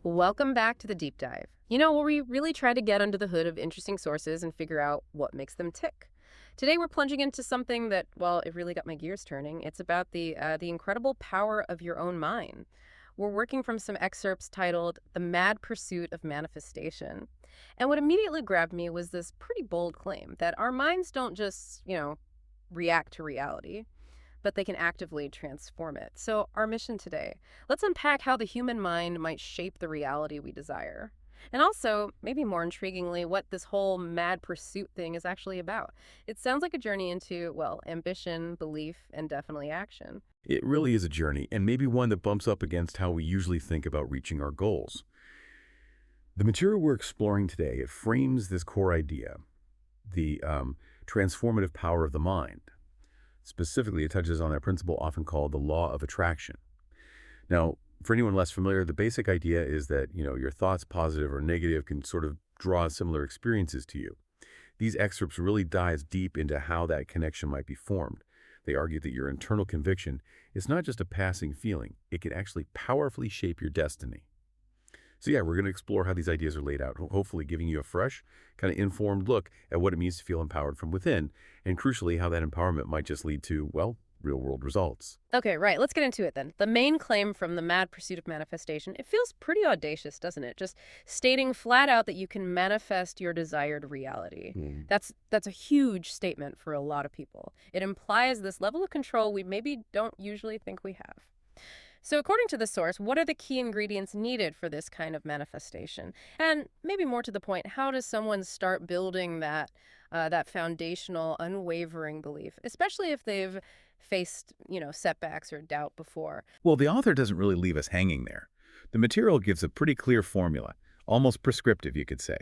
Welcome back to the deep dive. Where we really try to get under the hood of interesting sources and figure out what makes them tick. Today we're plunging into something that, well, it really got my gears turning. It's about the incredible power of your own mind. We're working from some excerpts titled "The Mad Pursuit of Manifestation," and what immediately grabbed me was this pretty bold claim that our minds don't just, react to reality, but they can actively transform it. So, our mission today, let's unpack how the human mind might shape the reality we desire. And also, maybe more intriguingly, what this whole mad pursuit thing is actually about. It sounds like a journey into, well, ambition, belief, and definitely action. It really is a journey, and maybe one that bumps up against how we usually think about reaching our goals. The material we're exploring today, it frames this core idea, the transformative power of the mind. Specifically, it touches on that principle often called the law of attraction. Now, for anyone less familiar, the basic idea is that, your thoughts, positive or negative, can sort of draw similar experiences to you. These excerpts really dive deep into how that connection might be formed. They argue that your internal conviction is not just a passing feeling. It can actually powerfully shape your destiny. So yeah, we're going to explore how these ideas are laid out, hopefully giving you a fresh, kind of informed look at what it means to feel empowered from within, and crucially, how that empowerment might just lead to, well, real-world results. Okay, right. Let's get into it then. The main claim from the mad pursuit of manifestation, it feels pretty audacious, doesn't it? Just stating flat out that you can manifest your desired reality. That's a huge statement for a lot of people. It implies this level of control we maybe don't usually think we have. So according to the source, what are the key ingredients needed for this kind of manifestation? And maybe more to the point, how does someone start building that foundational, unwavering belief, especially if they've faced, setbacks or doubt before? Well, the author doesn't really leave us hanging there. The material gives a pretty clear formula, almost prescriptive, you could say.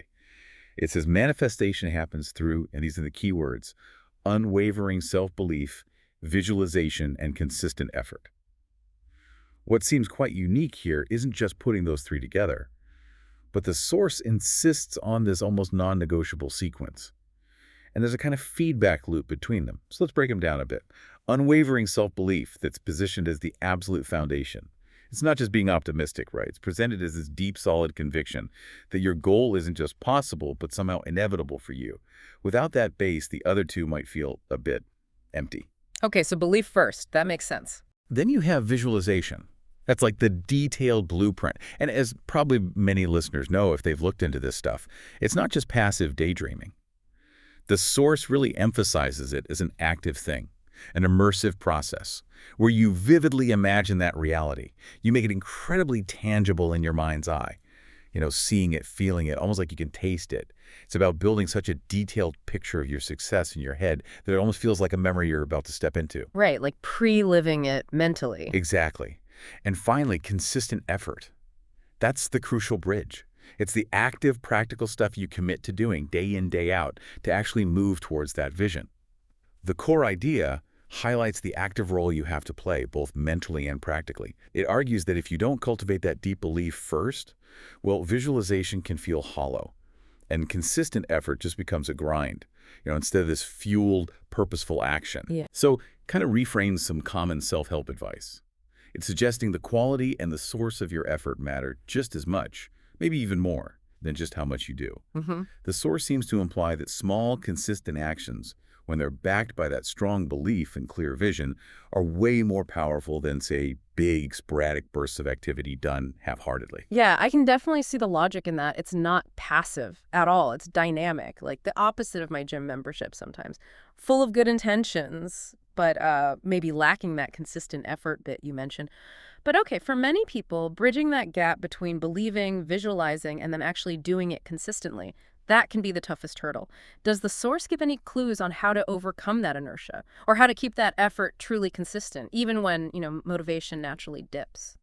It says manifestation happens through, and these are the key words, unwavering self-belief, visualization, and consistent effort. What seems quite unique here isn't just putting those three together, but the source insists on this almost non-negotiable sequence. And there's a kind of feedback loop between them. So let's break them down a bit. Unwavering self-belief that's positioned as the absolute foundation. It's not just being optimistic, right? It's presented as this deep, solid conviction that your goal isn't just possible, but somehow inevitable for you. Without that base, the other two might feel a bit empty. Okay, so belief first. That makes sense. Then you have visualization. That's like the detailed blueprint. And as probably many listeners know if they've looked into this stuff, it's not just passive daydreaming. The source really emphasizes it as an active thing, an immersive process, where you vividly imagine that reality. You make it incredibly tangible in your mind's eye, seeing it, feeling it, almost like you can taste it. It's about building such a detailed picture of your success in your head that it almost feels like a memory you're about to step into. Right, like pre-living it mentally. Exactly. And finally, consistent effort. That's the crucial bridge. It's the active, practical stuff you commit to doing day in, day out to actually move towards that vision. The core idea highlights the active role you have to play, both mentally and practically. It argues that if you don't cultivate that deep belief first, well, visualization can feel hollow, and consistent effort just becomes a grind, instead of this fueled, purposeful action. Yeah. So kind of reframes some common self-help advice. It's suggesting the quality and the source of your effort matter just as much, maybe even more, than just how much you do. The source seems to imply that small, consistent actions, when they're backed by that strong belief and clear vision, are way more powerful than, say, big, sporadic bursts of activity done half-heartedly. Yeah, I can definitely see the logic in that. It's not passive at all. It's dynamic, like the opposite of my gym membership sometimes. Full of good intentions, but maybe lacking that consistent effort bit you mentioned. But okay, for many people, bridging that gap between believing, visualizing, and then actually doing it consistently, that can be the toughest hurdle. Does the source give any clues on how to overcome that inertia, or how to keep that effort truly consistent, even when, motivation naturally dips?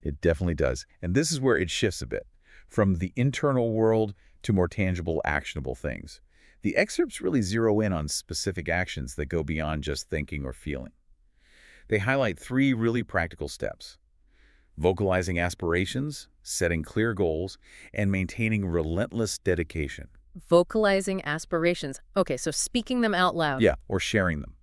It definitely does. And this is where it shifts a bit, from the internal world to more tangible, actionable things. The excerpts really zero in on specific actions that go beyond just thinking or feeling. They highlight three really practical steps: vocalizing aspirations, setting clear goals, and maintaining relentless dedication. Vocalizing aspirations. Okay, so speaking them out loud. Yeah, or sharing them.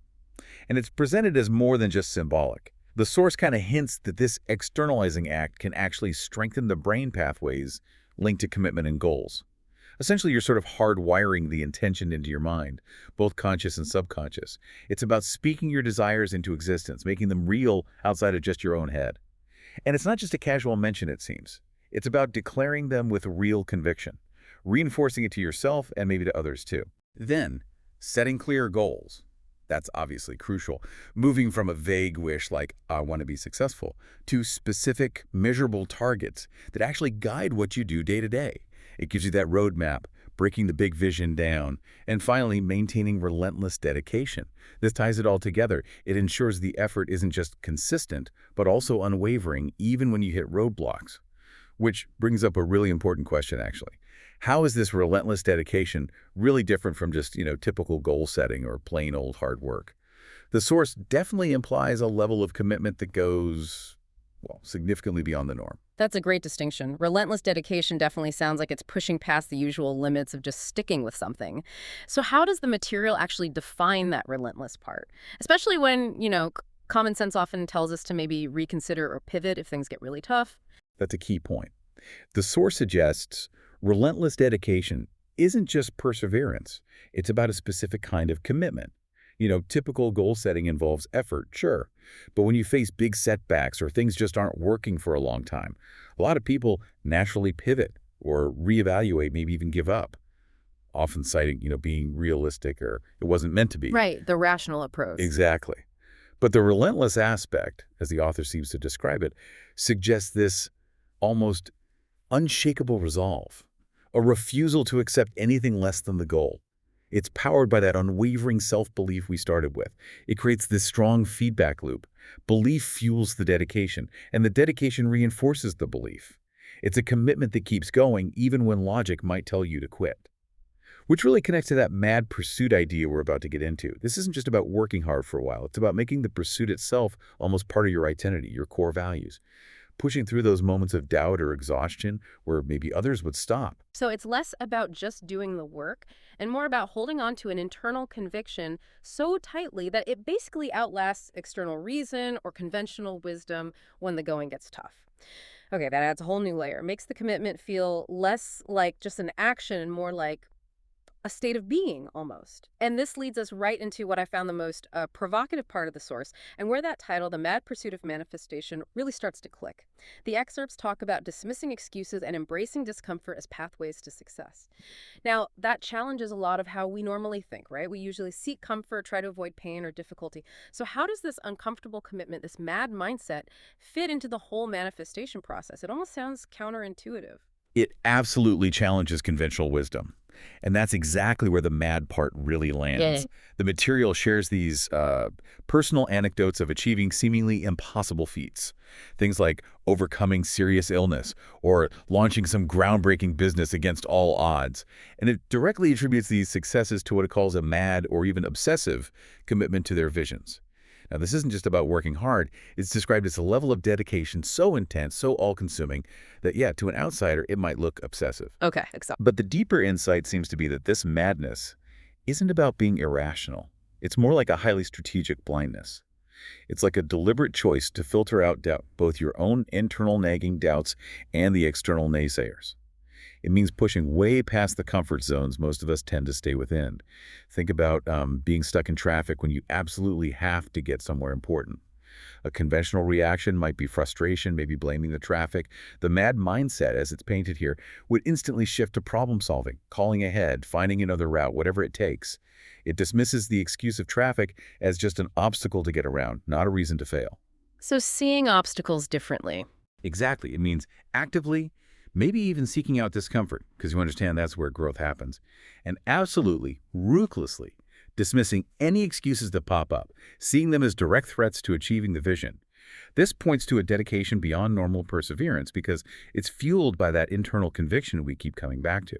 And it's presented as more than just symbolic. The source kind of hints that this externalizing act can actually strengthen the brain pathways linked to commitment and goals. Essentially, you're sort of hardwiring the intention into your mind, both conscious and subconscious. It's about speaking your desires into existence, making them real outside of just your own head. And it's not just a casual mention, it seems. It's about declaring them with real conviction, reinforcing it to yourself and maybe to others too. Then, setting clear goals. That's obviously crucial. Moving from a vague wish like, I want to be successful, to specific, measurable targets that actually guide what you do day to day. It gives you that roadmap, breaking the big vision down, and finally, maintaining relentless dedication. This ties it all together. It ensures the effort isn't just consistent, but also unwavering, even when you hit roadblocks. Which brings up a really important question, actually. How is this relentless dedication really different from just, typical goal setting or plain old hard work? The source definitely implies a level of commitment that goes, well, significantly beyond the norm. That's a great distinction. Relentless dedication definitely sounds like it's pushing past the usual limits of just sticking with something. So how does the material actually define that relentless part? Especially when, common sense often tells us to maybe reconsider or pivot if things get really tough. That's a key point. The source suggests relentless dedication isn't just perseverance. It's about a specific kind of commitment. Typical goal setting involves effort, sure. But when you face big setbacks or things just aren't working for a long time, a lot of people naturally pivot or reevaluate, maybe even give up, often citing, being realistic or it wasn't meant to be. Right, the rational approach. Exactly. But the relentless aspect, as the author seems to describe it, suggests this almost unshakable resolve, a refusal to accept anything less than the goal. It's powered by that unwavering self-belief we started with. It creates this strong feedback loop. Belief fuels the dedication, and the dedication reinforces the belief. It's a commitment that keeps going even when logic might tell you to quit. Which really connects to that mad pursuit idea we're about to get into. This isn't just about working hard for a while. It's about making the pursuit itself almost part of your identity, your core values. Pushing through those moments of doubt or exhaustion where maybe others would stop. So it's less about just doing the work and more about holding on to an internal conviction so tightly that it basically outlasts external reason or conventional wisdom when the going gets tough. Okay, that adds a whole new layer. Makes the commitment feel less like just an action and more like a state of being almost. And this leads us right into what I found the most provocative part of the source and where that title, The Mad Pursuit of Manifestation, really starts to click. The excerpts talk about dismissing excuses and embracing discomfort as pathways to success. Now, that challenges a lot of how we normally think, right? We usually seek comfort, try to avoid pain or difficulty. So how does this uncomfortable commitment, this mad mindset, fit into the whole manifestation process? It almost sounds counterintuitive. It absolutely challenges conventional wisdom. And that's exactly where the mad part really lands. Yeah. The material shares these personal anecdotes of achieving seemingly impossible feats. Things like overcoming serious illness or launching some groundbreaking business against all odds. And it directly attributes these successes to what it calls a mad or even obsessive commitment to their visions. Now, this isn't just about working hard. It's described as a level of dedication so intense, so all-consuming, that, yeah, to an outsider, it might look obsessive. Okay, exactly. But the deeper insight seems to be that this madness isn't about being irrational. It's more like a highly strategic blindness. It's like a deliberate choice to filter out doubt, both your own internal nagging doubts and the external naysayers. It means pushing way past the comfort zones most of us tend to stay within. Think about being stuck in traffic when you absolutely have to get somewhere important. A conventional reaction might be frustration, maybe blaming the traffic. The mad mindset, as it's painted here, would instantly shift to problem solving, calling ahead, finding another route, whatever it takes. It dismisses the excuse of traffic as just an obstacle to get around, not a reason to fail. So seeing obstacles differently. Exactly. It means actively, maybe even seeking out discomfort, because you understand that's where growth happens, and absolutely, ruthlessly, dismissing any excuses that pop up, seeing them as direct threats to achieving the vision. This points to a dedication beyond normal perseverance because it's fueled by that internal conviction we keep coming back to,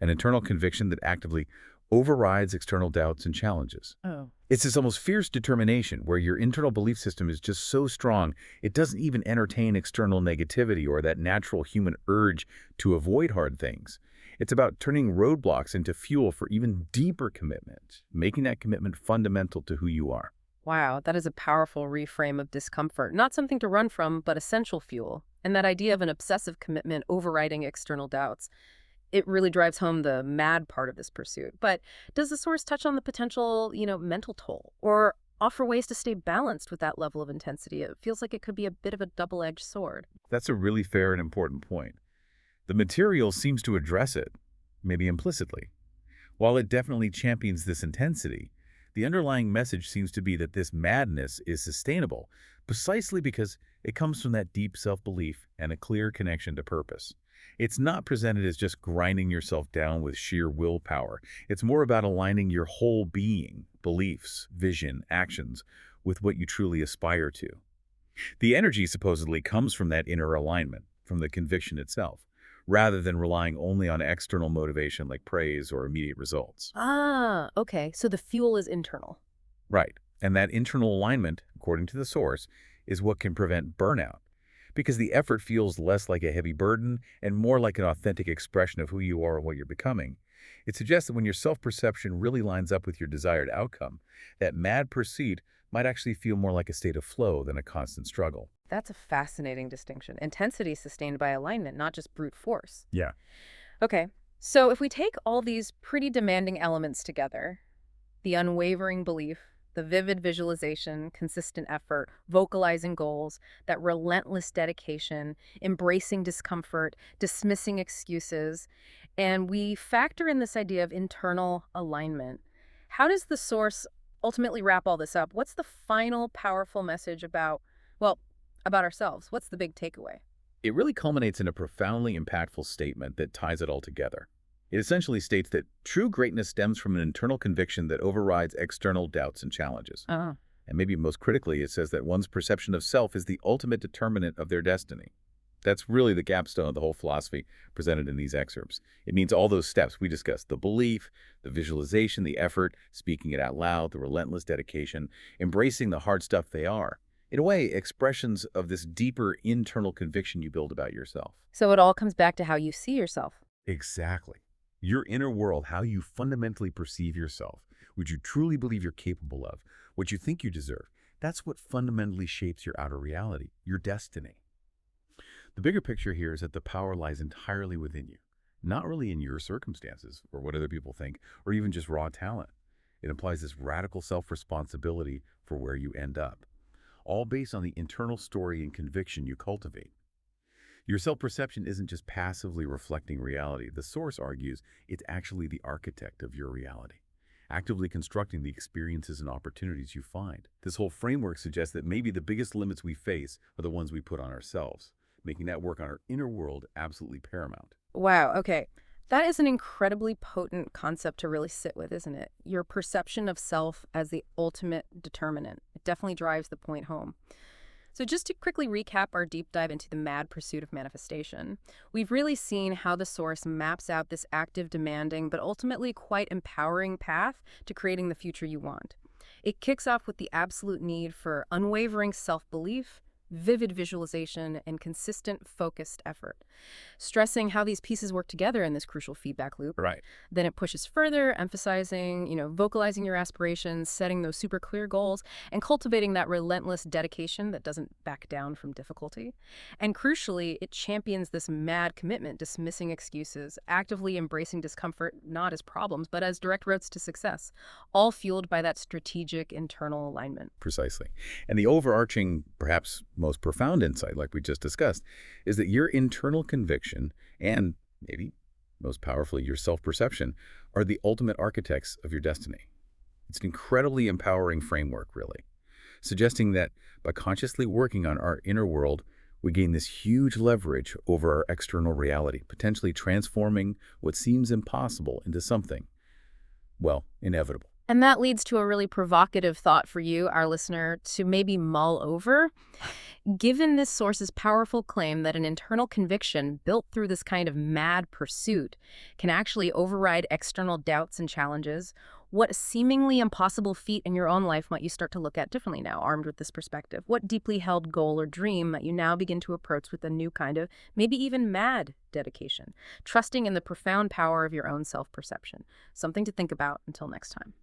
an internal conviction that actively overrides external doubts and challenges. Oh. It's this almost fierce determination where your internal belief system is just so strong, it doesn't even entertain external negativity or that natural human urge to avoid hard things. It's about turning roadblocks into fuel for even deeper commitment, making that commitment fundamental to who you are. Wow, that is a powerful reframe of discomfort. Not something to run from, but essential fuel. And that idea of an obsessive commitment overriding external doubts, it really drives home the mad part of this pursuit. But does the source touch on the potential, mental toll or offer ways to stay balanced with that level of intensity? It feels like it could be a bit of a double-edged sword. That's a really fair and important point. The material seems to address it, maybe implicitly. While it definitely champions this intensity, the underlying message seems to be that this madness is sustainable precisely because it comes from that deep self-belief and a clear connection to purpose. It's not presented as just grinding yourself down with sheer willpower. It's more about aligning your whole being, beliefs, vision, actions, with what you truly aspire to. The energy supposedly comes from that inner alignment, from the conviction itself, rather than relying only on external motivation like praise or immediate results. Ah, okay. So the fuel is internal. Right. And that internal alignment, according to the source, is what can prevent burnout. Because the effort feels less like a heavy burden and more like an authentic expression of who you are and what you're becoming. It suggests that when your self-perception really lines up with your desired outcome, that mad pursuit might actually feel more like a state of flow than a constant struggle. That's a fascinating distinction. Intensity sustained by alignment, not just brute force. Yeah. Okay. So if we take all these pretty demanding elements together, the unwavering belief, the vivid visualization, consistent effort, vocalizing goals, that relentless dedication, embracing discomfort, dismissing excuses, and we factor in this idea of internal alignment. How does the source ultimately wrap all this up? What's the final powerful message well, about ourselves? What's the big takeaway? It really culminates in a profoundly impactful statement that ties it all together. It essentially states that true greatness stems from an internal conviction that overrides external doubts and challenges. Oh, And maybe most critically, it says that one's perception of self is the ultimate determinant of their destiny. That's really the capstone of the whole philosophy presented in these excerpts. It means all those steps we discussed, the belief, the visualization, the effort, speaking it out loud, the relentless dedication, embracing the hard stuff they are. In a way, expressions of this deeper internal conviction you build about yourself. so it all comes back to how you see yourself. Exactly. Your inner world, how you fundamentally perceive yourself, what you truly believe you're capable of, what you think you deserve, that's what fundamentally shapes your outer reality, your destiny. The bigger picture here is that the power lies entirely within you, not really in your circumstances or what other people think, or even just raw talent. It implies this radical self-responsibility for where you end up, all based on the internal story and conviction you cultivate. Your self-perception isn't just passively reflecting reality. The source argues it's actually the architect of your reality, actively constructing the experiences and opportunities you find. This whole framework suggests that maybe the biggest limits we face are the ones we put on ourselves, making that work on our inner world absolutely paramount. Wow, okay. That is an incredibly potent concept to really sit with, isn't it? Your perception of self as the ultimate determinant. It definitely drives the point home. So just to quickly recap our deep dive into the mad pursuit of manifestation, we've really seen how the source maps out this active, demanding, but ultimately quite empowering path to creating the future you want. It kicks off with the absolute need for unwavering self-belief, vivid visualization, and consistent, focused effort, stressing how these pieces work together in this crucial feedback loop. Right. Then it pushes further, emphasizing, vocalizing your aspirations, setting those super clear goals, and cultivating that relentless dedication that doesn't back down from difficulty. And crucially, it champions this mad commitment, dismissing excuses, actively embracing discomfort, not as problems, but as direct roads to success, all fueled by that strategic internal alignment. Precisely. And the overarching, perhaps most profound insight, like we just discussed, is that your internal conviction and maybe most powerfully your self-perception are the ultimate architects of your destiny. It's an incredibly empowering framework, really, suggesting that by consciously working on our inner world, we gain this huge leverage over our external reality, potentially transforming what seems impossible into something, well, inevitable. And that leads to a really provocative thought for you, our listener, to maybe mull over. Given this source's powerful claim that an internal conviction built through this kind of mad pursuit can actually override external doubts and challenges, what seemingly impossible feat in your own life might you start to look at differently now, armed with this perspective? What deeply held goal or dream might you now begin to approach with a new kind of, maybe even mad dedication, trusting in the profound power of your own self-perception? Something to think about until next time.